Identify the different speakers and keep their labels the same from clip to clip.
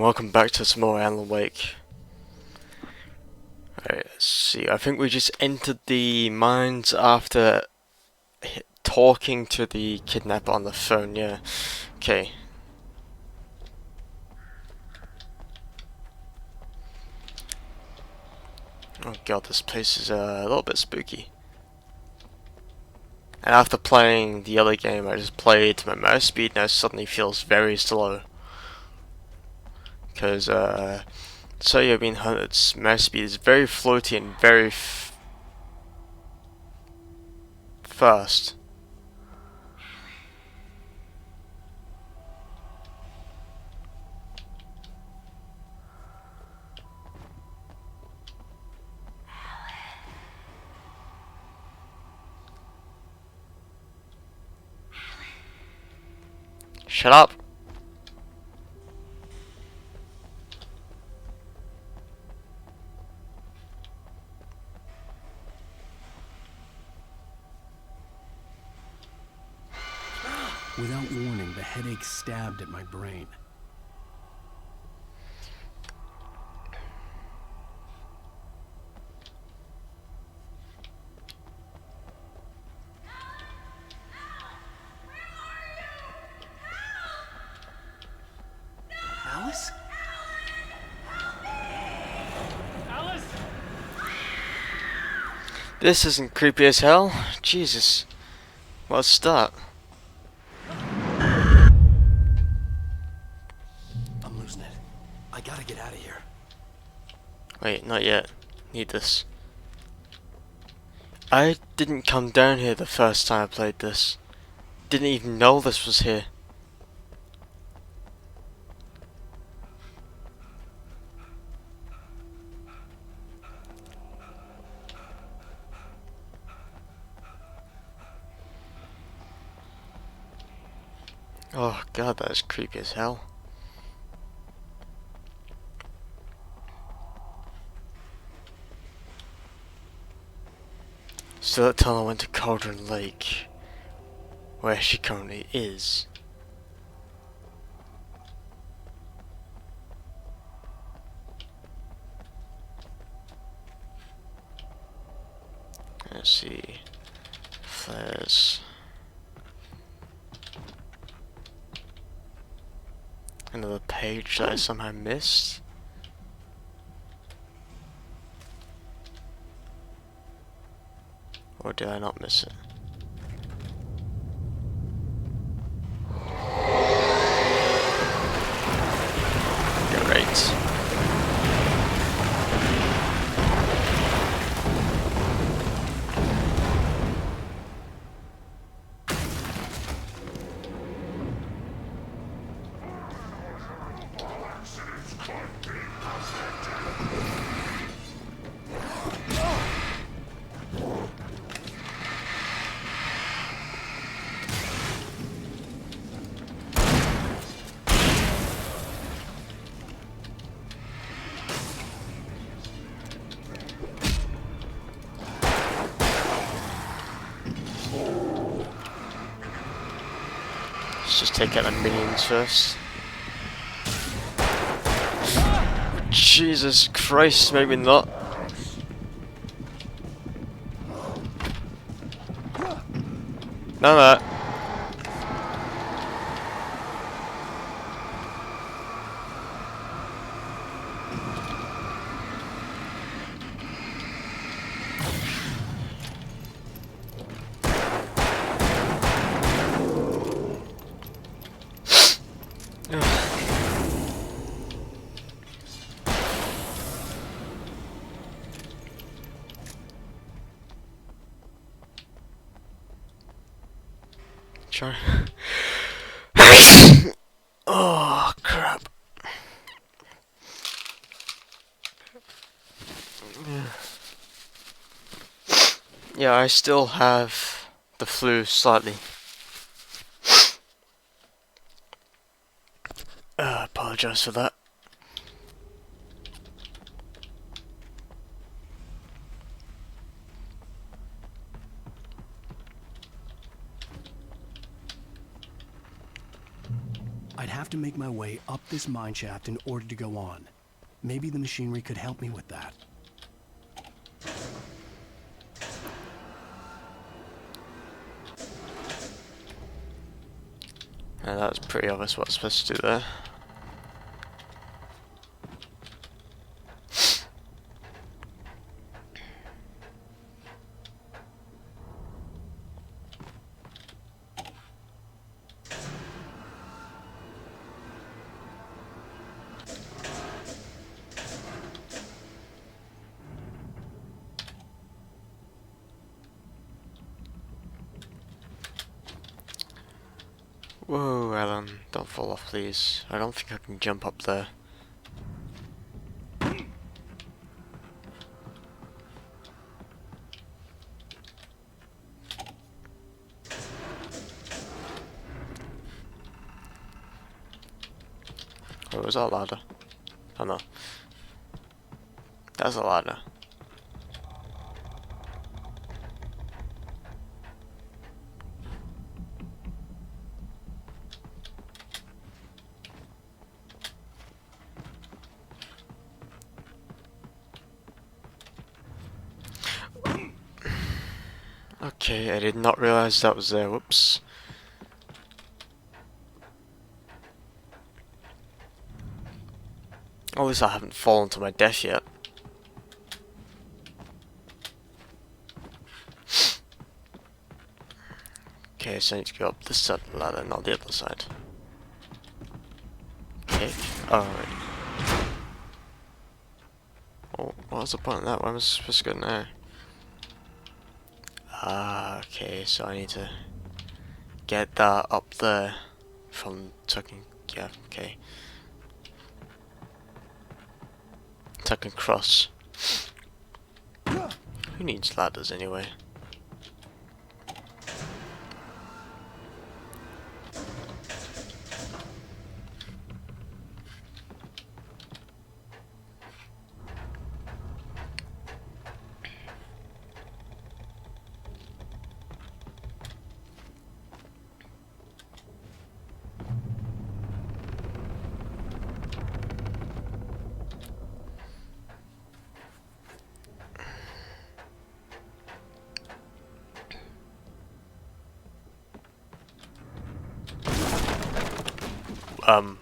Speaker 1: welcome back to some more Alan Wake. Alright, let's see. I think we just entered the mines after talking to the kidnapper on the phone, yeah. Okay. Oh god, this place is a little bit spooky. And after playing the other game, I just played my mouse speed and it suddenly feels very slow. Because, so you've been hunted, mouse speed is very floaty and very fast. Shut up!
Speaker 2: Without warning, the headache stabbed at my brain. Alice? Alice?
Speaker 1: This isn't creepy as hell. Jesus. What's that?
Speaker 2: I'm losing it. I gotta get out of here.
Speaker 1: Wait, not yet. Need this. I didn't come down here the first time I played this. Didn't even know this was here. Oh god, that is creepy as hell. So that tunnel went to Cauldron Lake, where she currently is. Let's see. Flares. Another page that I somehow missed. Or did I not miss it? Great. Let's just take out the minions first. Jesus Christ, maybe not. None of that. Try. Oh crap. Yeah, I still have the flu slightly. Apologize for that.
Speaker 2: I'd have to to make my way up this mine shaft in order to go on. Maybe the machinery could help me with that.
Speaker 1: And that was pretty obvious what I was supposed to do there. Whoa, Alan, don't fall off, please. I don't think I can jump up there. Oh, was that a ladder? Oh no. That's a ladder. Okay, I did not realize that was there. Whoops. At least I haven't fallen to my death yet. Okay, so I need to go up this side of the ladder, not the other side. Okay. Alright. Oh, what was the point of that? Where am I supposed to go now? Ah, okay, so I need to get that up there from tucking. Yeah, okay. Tuck and cross. Who needs ladders anyway?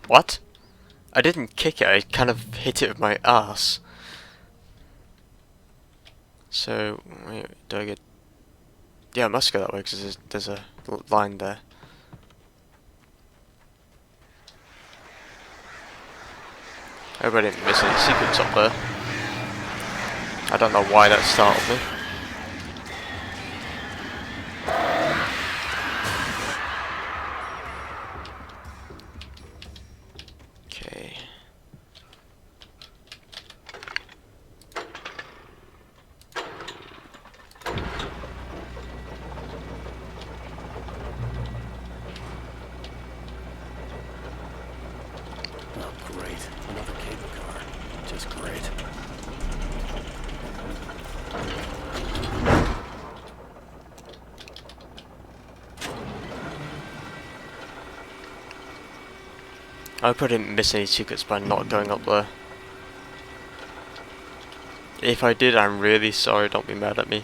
Speaker 1: What? I didn't kick it, I kind of hit it with my ass. So, wait, do I get... Yeah, I must go that way because there's a line there. I hope I didn't miss any secrets up there. I don't know why that startled me. Okay.
Speaker 2: Oh, great. Another cable car. Just great.
Speaker 1: I hope I didn't miss any secrets by not going up there. If I did, I'm really sorry, don't be mad at me.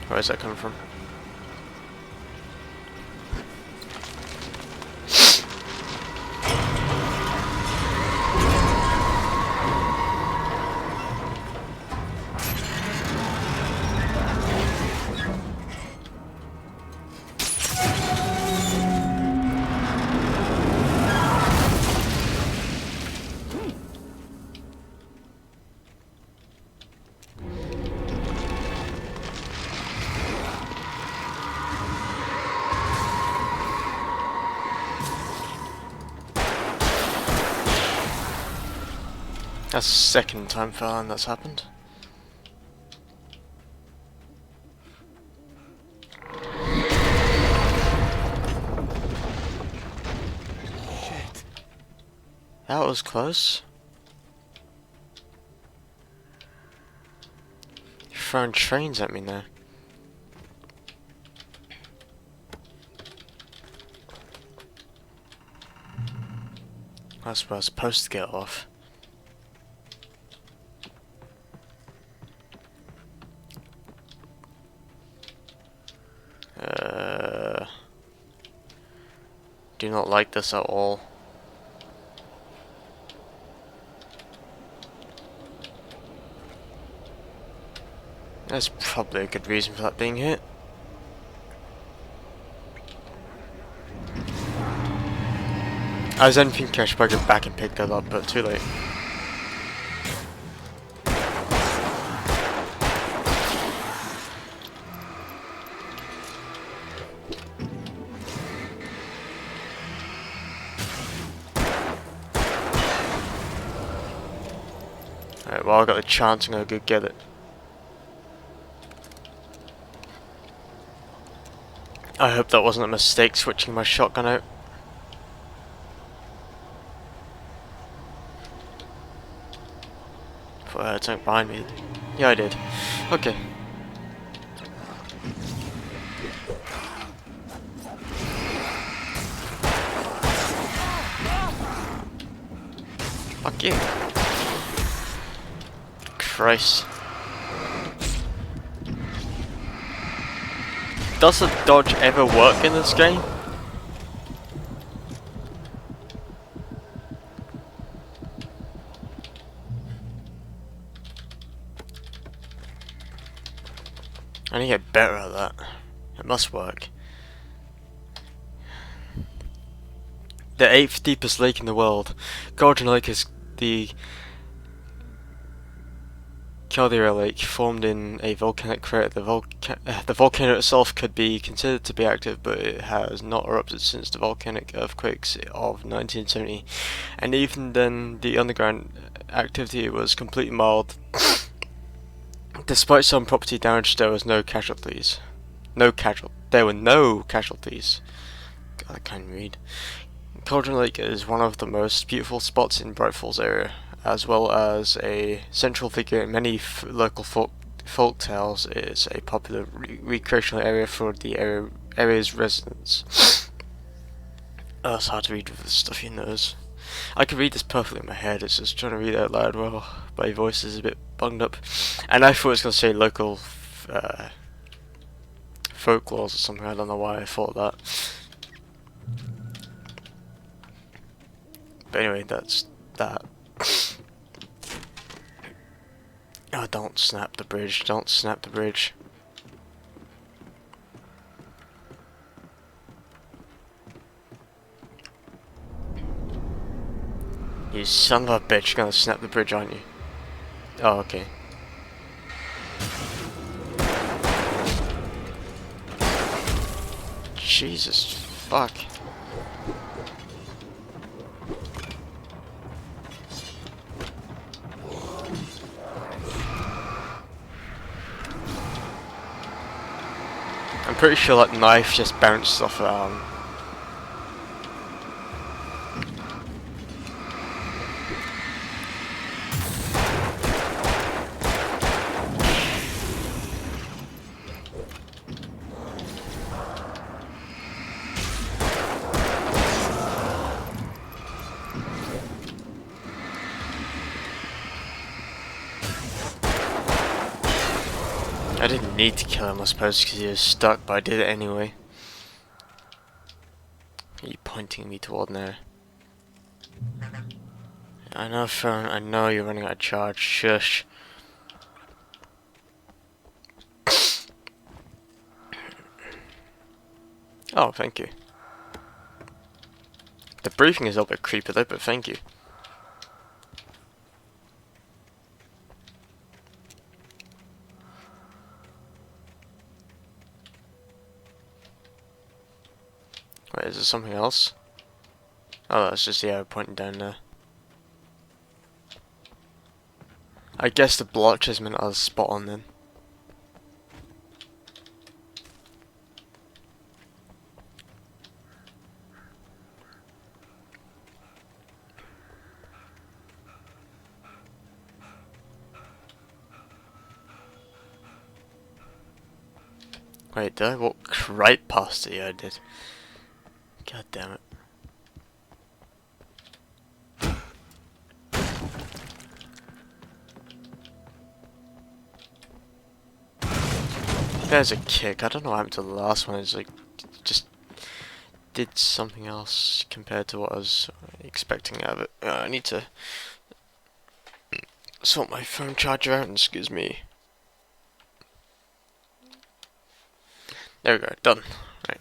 Speaker 1: Where is that coming from? That's the second time for Alan that's happened.
Speaker 2: Shit.
Speaker 1: That was close. You're throwing trains at me now. That's where I was supposed to get off. Do not like this at all. There's probably a good reason for that being hit. I was then thinking I should probably go back and pick that up, but too late. Alright, well I got the chance, I'm gonna go get it. I hope that wasn't a mistake switching my shotgun out. Thought I heard something behind me. Yeah, I did. Okay. Fuck you. Christ. Does the dodge ever work in this game? I need to get better at that. It must work. The 8th deepest lake in the world. Golden Lake is the Caldera Lake, formed in a volcanic crater. The volcano itself could be considered to be active, but it has not erupted since the volcanic earthquakes of 1970. And even then, the underground activity was completely mild. Despite some property damage, there was no casualties. There were no casualties. God, I can't read. Cauldron Lake is one of the most beautiful spots in Bright Falls area, as well as a central figure in many local folk tales. It is a popular recreational area for the area's residents. Oh, it's hard to read with the stuffy nose. I can read this perfectly in my head, it's just trying to read it out loud. Well, my voice is a bit bunged up. And I thought it was going to say local folklore or something, I don't know why I thought that. But anyway, that's that. Oh, don't snap the bridge, don't snap the bridge. You son of a bitch, you're gonna snap the bridge, aren't you? Oh, okay. Jesus, fuck. I'm pretty sure that knife just bounced off the arm. I didn't need to kill him, I suppose, because he was stuck, but I did it anyway. Are you pointing me toward there? I know, Fern, I know you're running out of charge. Shush. Oh, thank you. The briefing is a little bit creepy though, but thank you. Wait, is there something else? Oh, that's just the arrow pointing down there. I guess the blotches meant I was spot on then. Wait, did I walk right past it? Yeah, I did. God damn it. There's a kick. I don't know what happened to the last one. It's like, just did something else compared to what I was expecting out of it. I need to sort my phone charger out, excuse me. There we go, done. Right.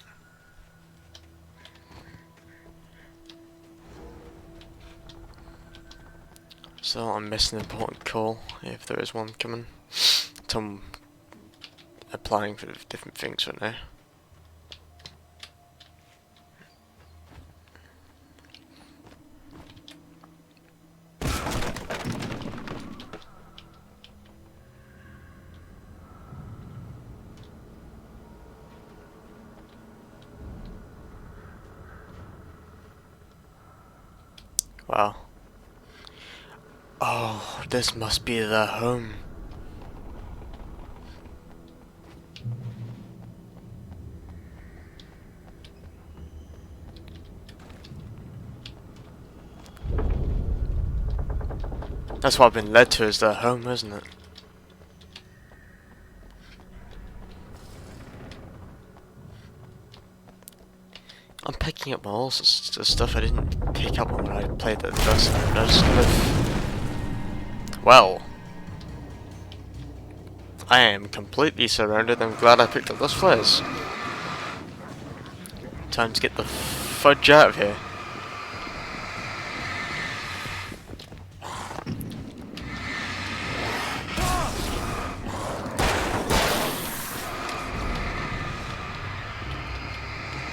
Speaker 1: So I missed an important call, if there is one coming. So I'm applying for different things right now. Wow. Oh, this must be their home. That's what I've been led to as their home, isn't it? I'm picking up all sorts of stuff I didn't pick up on when I played it the first time. I just kind of... Well... I am completely surrounded. I'm glad I picked up those flares. Time to get the fudge out of here.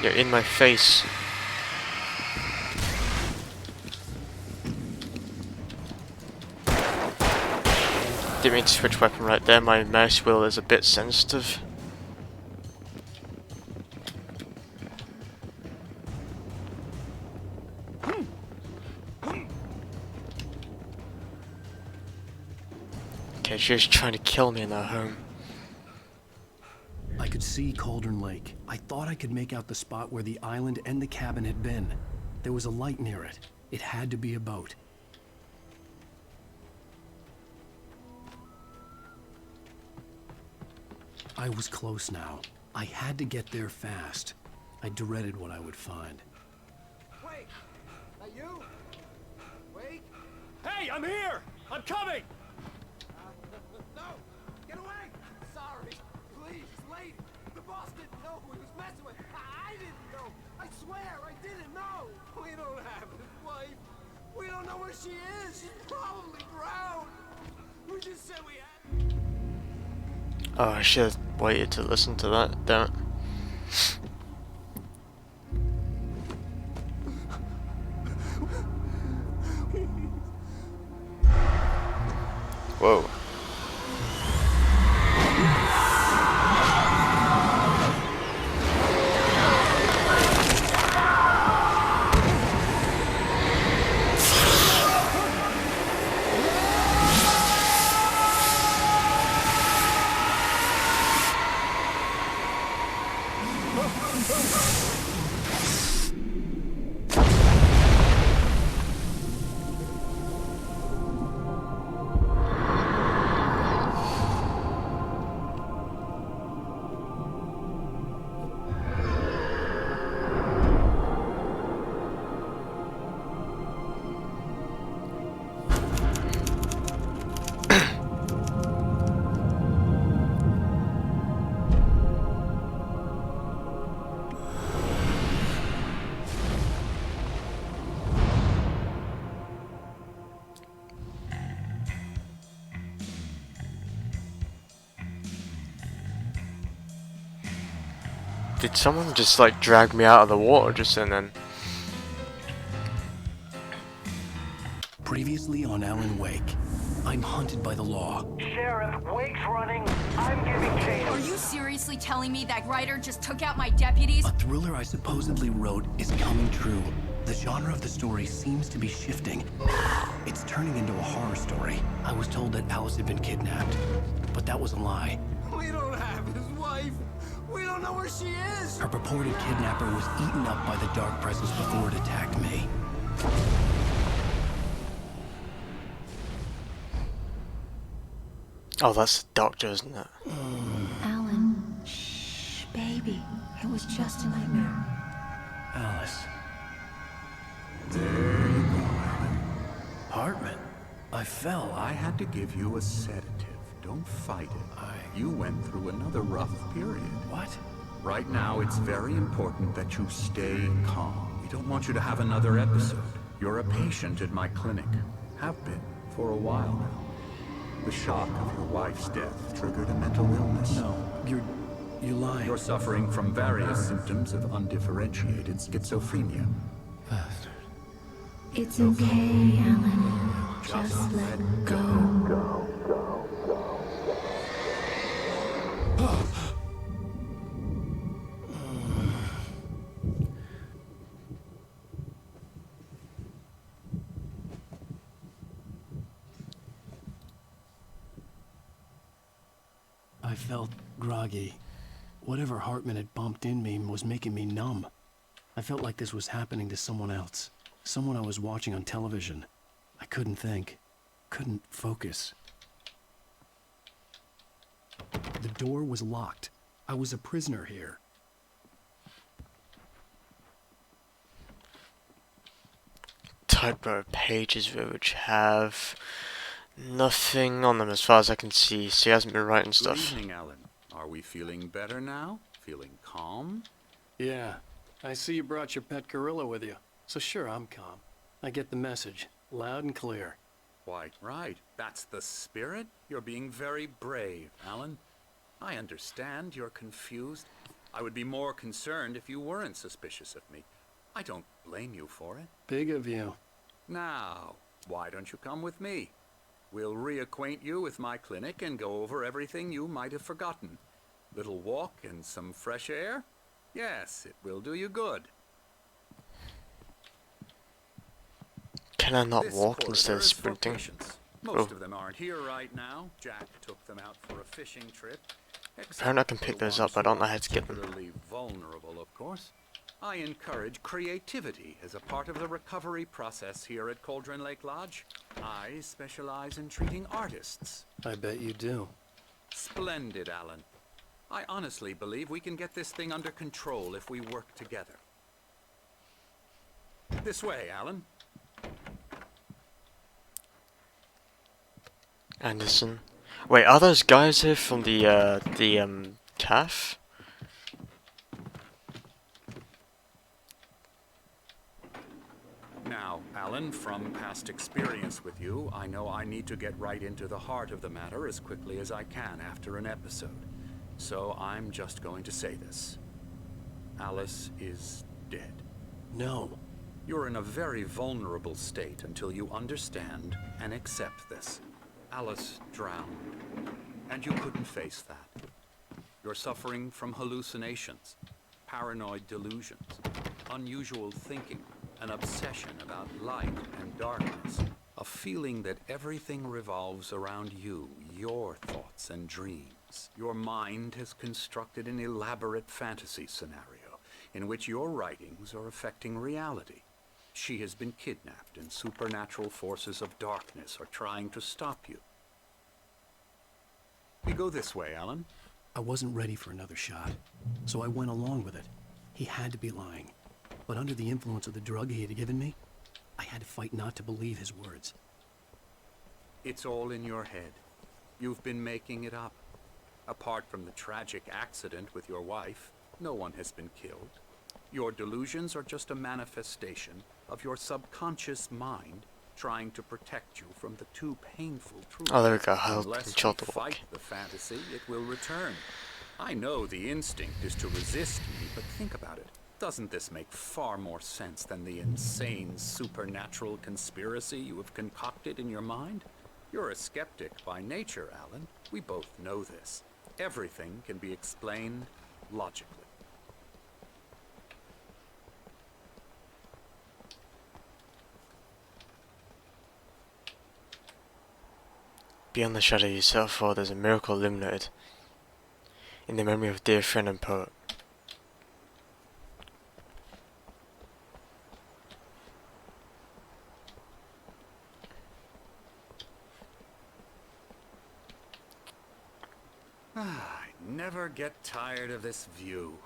Speaker 1: You're in my face. Didn't mean to switch weapon right there, my mouse wheel is a bit sensitive. Okay, she's trying to kill me in her home.
Speaker 2: I could see Cauldron Lake. I thought I could make out the spot where the island and the cabin had been. There was a light near it. It had to be a boat. I was close now. I had to get there fast. I dreaded what I would find.
Speaker 3: Wait! That you? Wait!
Speaker 4: Hey, I'm here! I'm coming!
Speaker 3: No! Get away! Sorry! Please, lady! The boss didn't know who he was messing with! I didn't know! I swear, I didn't know! We don't have his wife! We don't know where she is! She's probably drowned! We just said we had...
Speaker 1: Oh, I should have waited to listen to that, damn it. Whoa. Did someone just like drag me out of the water just then?
Speaker 2: Previously on Alan Wake, I'm hunted by the law.
Speaker 5: Sheriff, Wake's running. I'm giving chase.
Speaker 6: Are you seriously telling me that writer just took out my deputies?
Speaker 2: A thriller I supposedly wrote is coming true. The genre of the story seems to be shifting. It's turning into a horror story. I was told that Alice had been kidnapped, but that was a lie.
Speaker 3: We don't have his wife. We don't know where she is.
Speaker 2: Her purported kidnapper was eaten up by the dark presence before it attacked me.
Speaker 1: Oh, that's the doctor, isn't it?
Speaker 6: Alan, shh, baby. It was just a nightmare.
Speaker 2: Alice. There you go, Alan. Hartman, I fell.
Speaker 7: I had to give you a sedative. Don't fight it. You went through another rough period.
Speaker 2: What?
Speaker 7: Right now, it's very important that you stay calm. We don't want you to have another episode. You're a patient at my clinic. Have been for a while now. The shock of your wife's death triggered a mental illness.
Speaker 2: No, you're lying.
Speaker 7: You're suffering from various symptoms of undifferentiated schizophrenia.
Speaker 2: Bastard.
Speaker 6: It's okay, Alan. Just let go.
Speaker 2: I felt groggy. Whatever Hartman had bumped in me was making me numb. I felt like this was happening to someone else. Someone I was watching on television. I couldn't think. Couldn't focus. The door was locked. I was a prisoner here.
Speaker 1: Typewriter pages which have nothing on them as far as I can see. So he hasn't been writing
Speaker 7: Good
Speaker 1: stuff.
Speaker 7: evening, Alan. Are we feeling better now? Feeling calm?
Speaker 2: Yeah, I see you brought your pet gorilla with you. So sure, I'm calm. I get the message, loud and clear.
Speaker 7: Quite right. That's the spirit. You're being very brave, Alan. I understand you're confused. I would be more concerned if you weren't suspicious of me. I don't blame you for it.
Speaker 2: Big of you.
Speaker 7: Now, why don't you come with me? We'll reacquaint you with my clinic and go over everything you might have forgotten. Little walk and some fresh air? Yes, it will do you good.
Speaker 1: Can I not
Speaker 7: This
Speaker 1: walk
Speaker 7: corridor
Speaker 1: instead of
Speaker 7: is for
Speaker 1: sprinting?
Speaker 7: patients. Most
Speaker 1: Oh.
Speaker 7: of them aren't here right now. Jack took them out for a fishing trip.
Speaker 1: Apparently I can
Speaker 7: Except for
Speaker 1: pick
Speaker 7: the
Speaker 1: those
Speaker 7: ones
Speaker 1: up, I
Speaker 7: who
Speaker 1: don't know
Speaker 7: are
Speaker 1: how to get them.
Speaker 7: particularly vulnerable, of course. I encourage creativity as a part of the recovery process here at Cauldron Lake Lodge. I specialize in treating artists.
Speaker 2: I bet you do.
Speaker 7: Splendid, Alan. I honestly believe we can get this thing under control if we work together. This way, Alan.
Speaker 1: Anderson. Wait, are those guys here from the CAF?
Speaker 7: Now, Alan, from past experience with you, I know I need to get right into the heart of the matter as quickly as I can after an episode. So I'm just going to say this. Alice is dead.
Speaker 2: No.
Speaker 7: You're in a very vulnerable state until you understand and accept this. Alice drowned, and you couldn't face that. You're suffering from hallucinations, paranoid delusions, unusual thinking, an obsession about light and darkness, a feeling that everything revolves around you, your thoughts and dreams. Your mind has constructed an elaborate fantasy scenario in which your writings are affecting reality. She has been kidnapped, and supernatural forces of darkness are trying to stop you. We go this way, Alan.
Speaker 2: I wasn't ready for another shot, so I went along with it. He had to be lying. But under the influence of the drug he had given me, I had to fight not to believe his words.
Speaker 7: It's all in your head. You've been making it up. Apart from the tragic accident with your wife, no one has been killed. Your delusions are just a manifestation of your subconscious mind trying to protect you from the too painful truth.
Speaker 1: Oh, there we go. I'll
Speaker 7: Unless we
Speaker 1: control the walk.
Speaker 7: fight the fantasy, it will return. I know the instinct is to resist me, but think about it. Doesn't this make far more sense than the insane supernatural conspiracy you have concocted in your mind? You're a skeptic by nature, Alan. We both know this. Everything can be explained logically.
Speaker 1: Beyond the shadow you set for, there's a miracle illuminated in the memory of a dear friend and poet.
Speaker 7: I never get tired of this view.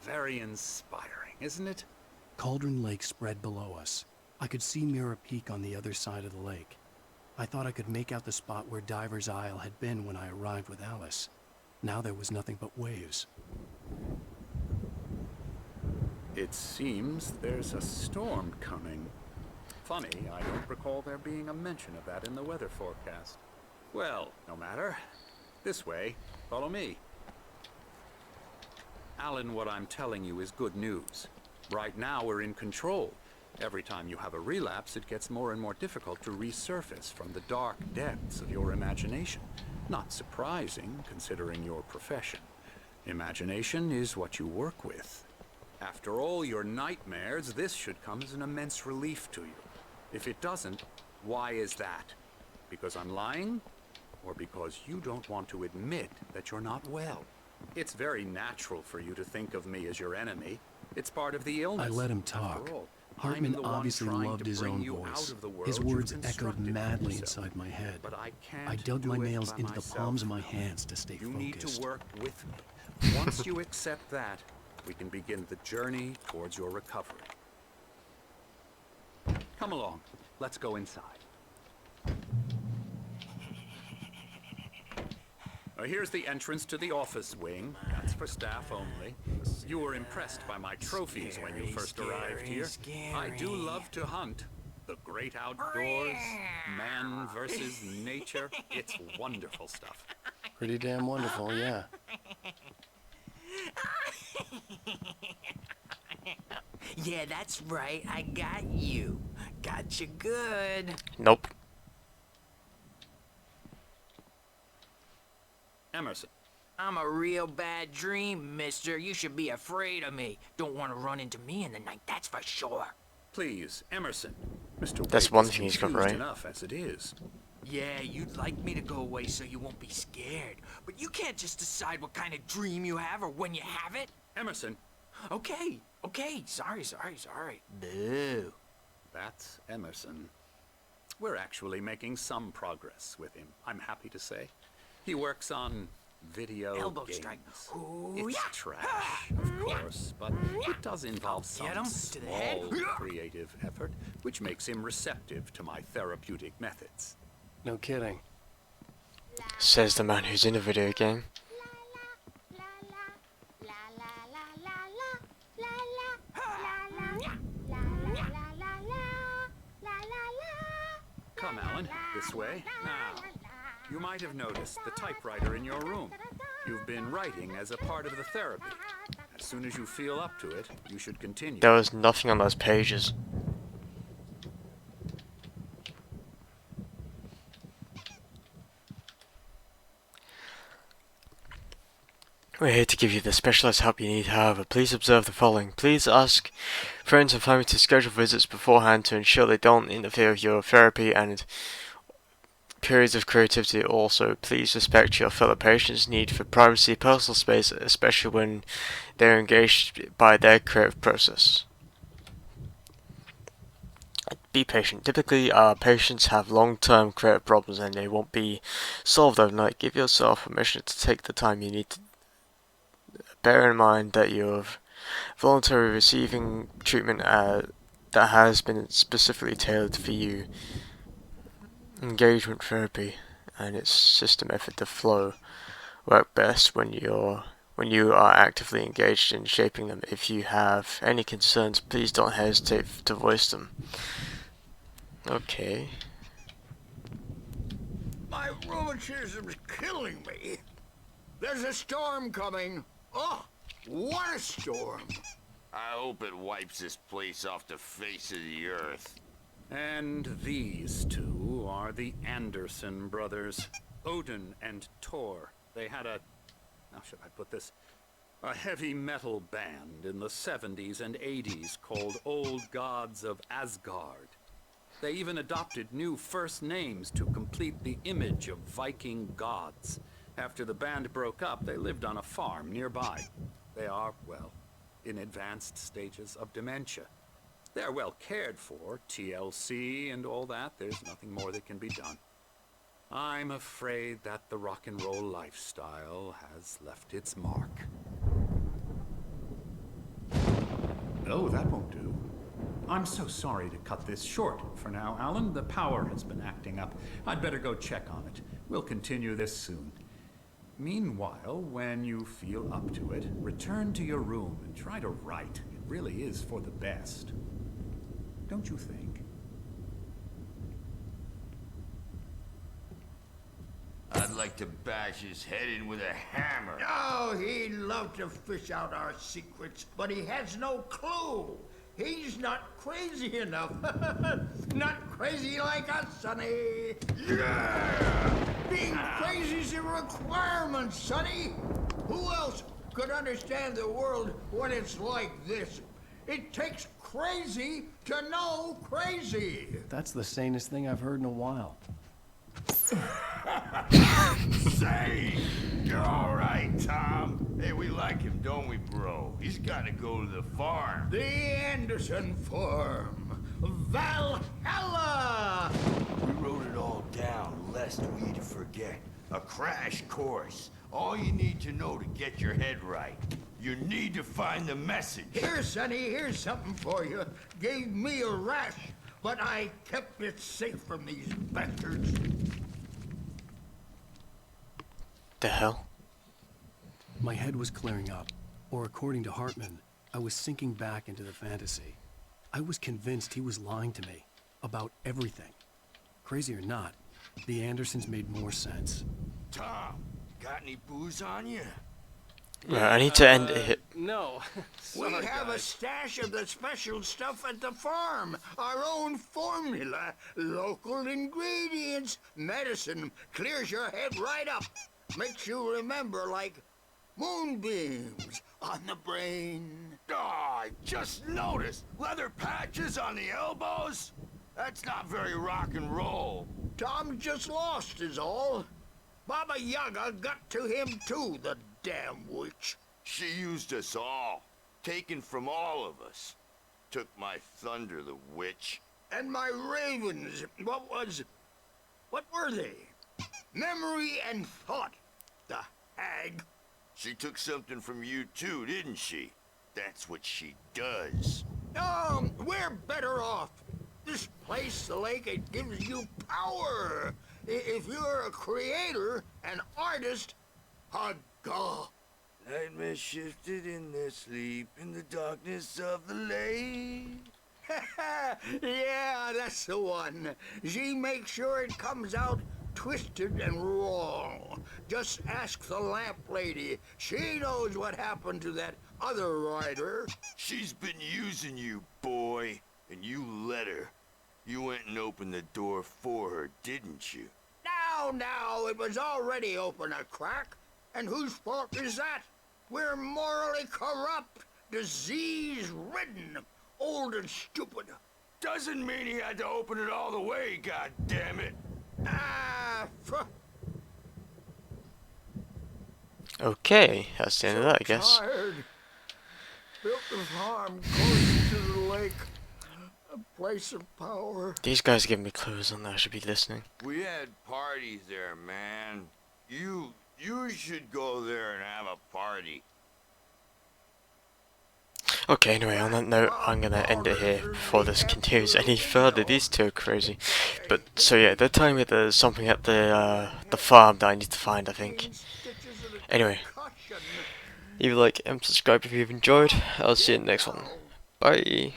Speaker 7: Very inspiring, isn't it?
Speaker 2: Cauldron Lake spread below us. I could see Mirror Peak on the other side of the lake. I thought I could make out the spot where Diver's Isle had been when I arrived with Alice. Now there was nothing but waves.
Speaker 7: It seems there's a storm coming. Funny, I don't recall there being a mention of that in the weather forecast. Well, no matter. This way. Follow me. Alan, what I'm telling you is good news. Right now we're in control. Every time you have a relapse, it gets more and more difficult to resurface from the dark depths of your imagination. Not surprising, considering your profession. Imagination is what you work with. After all your nightmares, this should come as an immense relief to you. If it doesn't, why is that? Because I'm lying? Or because you don't want to admit that you're not well? It's very natural for you to think of me as your enemy. It's part of the illness.
Speaker 2: I let him talk.
Speaker 7: After all,
Speaker 2: Hartman
Speaker 7: I'm the one
Speaker 2: obviously
Speaker 7: trying
Speaker 2: loved
Speaker 7: to
Speaker 2: his
Speaker 7: bring
Speaker 2: own
Speaker 7: you
Speaker 2: voice.
Speaker 7: out of the world
Speaker 2: His
Speaker 7: you've
Speaker 2: words echoed
Speaker 7: constructed for
Speaker 2: madly
Speaker 7: yourself.
Speaker 2: inside my head.
Speaker 7: But I can't
Speaker 2: I dug
Speaker 7: do
Speaker 2: my
Speaker 7: it
Speaker 2: nails
Speaker 7: by
Speaker 2: into the
Speaker 7: myself.
Speaker 2: palms of my hands to stay
Speaker 7: You
Speaker 2: focused.
Speaker 7: need to work with me. Once you accept that, we can begin the journey towards your recovery. Come along. Let's go inside. Here's the entrance to the office wing. That's for staff only. You were impressed by my trophies when you first arrived here. I do love to hunt. The great outdoors, man versus nature. It's wonderful stuff.
Speaker 2: Pretty damn wonderful, yeah.
Speaker 8: Yeah, that's right. I got you. Got you good.
Speaker 1: Nope.
Speaker 7: Emerson.
Speaker 8: I'm a real bad dream, mister. You should be afraid of me. Don't want to run into me in the night, that's for sure.
Speaker 7: Please, Emerson. Mr.
Speaker 1: That's
Speaker 7: Wade
Speaker 1: one
Speaker 7: is
Speaker 1: thing he's got
Speaker 7: confused
Speaker 1: right.
Speaker 7: enough as it is.
Speaker 8: Yeah, you'd like me to go away so you won't be scared. But you can't just decide what kind of dream you have or when you have it.
Speaker 7: Emerson.
Speaker 8: Okay. Sorry. Boo.
Speaker 7: That's Emerson. We're actually making some progress with him, I'm happy to say. He works on video
Speaker 8: Elbow
Speaker 7: games.
Speaker 8: strike.
Speaker 7: It's trash, of course, but it does involve some
Speaker 8: Get him to the head.
Speaker 7: small creative effort, which makes him receptive to my therapeutic methods.
Speaker 2: No kidding.
Speaker 1: Says the man who's in a video game.
Speaker 7: Come, Alan, this way. Now, you might have noticed the typewriter in your room. You've been writing as a part of the therapy. As soon as you feel up to it, you should continue.
Speaker 1: There was nothing on those pages. We're here to give you the specialized help you need, however, please observe the following. Please ask friends and family to schedule visits beforehand to ensure they don't interfere with your therapy and periods of creativity. Also, please respect your fellow patients' need for privacy, personal space, especially when they're engaged by their creative process. Be patient. Typically, our patients have long-term creative problems and they won't be solved overnight. Give yourself permission to take the time you need to bear in mind that you're voluntarily receiving treatment that has been specifically tailored for you. Engagement therapy and its system effort to flow work best when you are actively engaged in shaping them. If you have any concerns, please don't hesitate to voice them. Okay.
Speaker 9: My rheumatism's killing me. There's a storm coming. Oh, what a storm.
Speaker 10: I hope it wipes this place off the face of the earth.
Speaker 7: And these two are the Anderson brothers, Odin and Thor. They had a, how should I put this, a heavy metal band in the 70s and 80s called Old Gods of Asgard. They even adopted new first names to complete the image of Viking gods. After the band broke up, they lived on a farm nearby. They are, well, in advanced stages of dementia. They're well cared for, TLC and all that. There's nothing more that can be done. I'm afraid that the rock and roll lifestyle has left its mark.
Speaker 11: Oh, that won't do. I'm so sorry to cut this short for now, Alan. The power has been acting up. I'd better go check on it. We'll continue this soon. Meanwhile, when you feel up to it, return to your room and try to write. It really is for the best. Don't you think?
Speaker 10: I'd like to bash his head in with a hammer.
Speaker 9: Oh, he'd love to fish out our secrets, but he has no clue. He's not crazy enough. Not crazy like us, Sonny.
Speaker 10: Yeah!
Speaker 9: Being crazy's a requirement, Sonny. Who else could understand the world when it's like this? It takes crazy to know crazy.
Speaker 2: That's the sanest thing I've heard in a while.
Speaker 10: Say, you're all right, Tom. Hey, we like him, don't we, bro? He's got to go to the farm.
Speaker 9: The Anderson farm. Valhalla!
Speaker 10: We wrote it all down, lest we forget. A crash course. All you need to know to get your head right. You need to find the message.
Speaker 9: Here, Sonny, here's something for you. Gave me a rash, but I kept it safe from these bastards.
Speaker 1: The hell?
Speaker 2: My head was clearing up, or according to Hartman, I was sinking back into the fantasy. I was convinced he was lying to me about everything. Crazy or not, the Andersons made more sense.
Speaker 10: Tom, got any booze on you?
Speaker 1: Right, I need to end it.
Speaker 4: No.
Speaker 9: We
Speaker 4: Sorry,
Speaker 9: have a
Speaker 4: guys.
Speaker 9: stash of the special stuff at the farm. Our own formula. Local ingredients. Medicine clears your head right up. Makes you remember like moonbeams on the brain.
Speaker 10: Oh, I just noticed. Leather patches on the elbows? That's not very rock and roll.
Speaker 9: Tom just lost is all. Baba Yaga got to him too, the damn witch.
Speaker 10: She used us all. Taken from all of us. Took my thunder, the witch.
Speaker 9: And my ravens, what were they? Memory and thought, the hag.
Speaker 10: She took something from you too, didn't she? That's what she does.
Speaker 9: We're better off. This place, the lake, it gives you power. If you're a creator, an artist, a god.
Speaker 10: Nightmare shifted in their sleep in the darkness of the lake.
Speaker 9: Yeah, that's the one. She makes sure it comes out twisted and wrong. Just ask the lamp lady. She knows what happened to that other rider.
Speaker 10: She's been using you, boy, and you let her. You went and opened the door for her, didn't you?
Speaker 9: Now, it was already open a crack. And whose fault is that? We're morally corrupt, disease-ridden, old and stupid.
Speaker 10: Doesn't mean he had to open it all the way, goddammit.
Speaker 1: Okay, that's the end of that, I guess.
Speaker 9: Tired. Built the farm close to the lake. A place of power.
Speaker 1: These guys give me clues on that I should be listening.
Speaker 10: We had parties there, man. You should go there and have a party.
Speaker 1: Okay, anyway, on that note, I'm gonna end it here before this continues any further. These two are crazy. But, so yeah, they're telling me there's something at the farm that I need to find, I think. Anyway, leave a like and subscribe if you've enjoyed. I'll see you in the next one. Bye.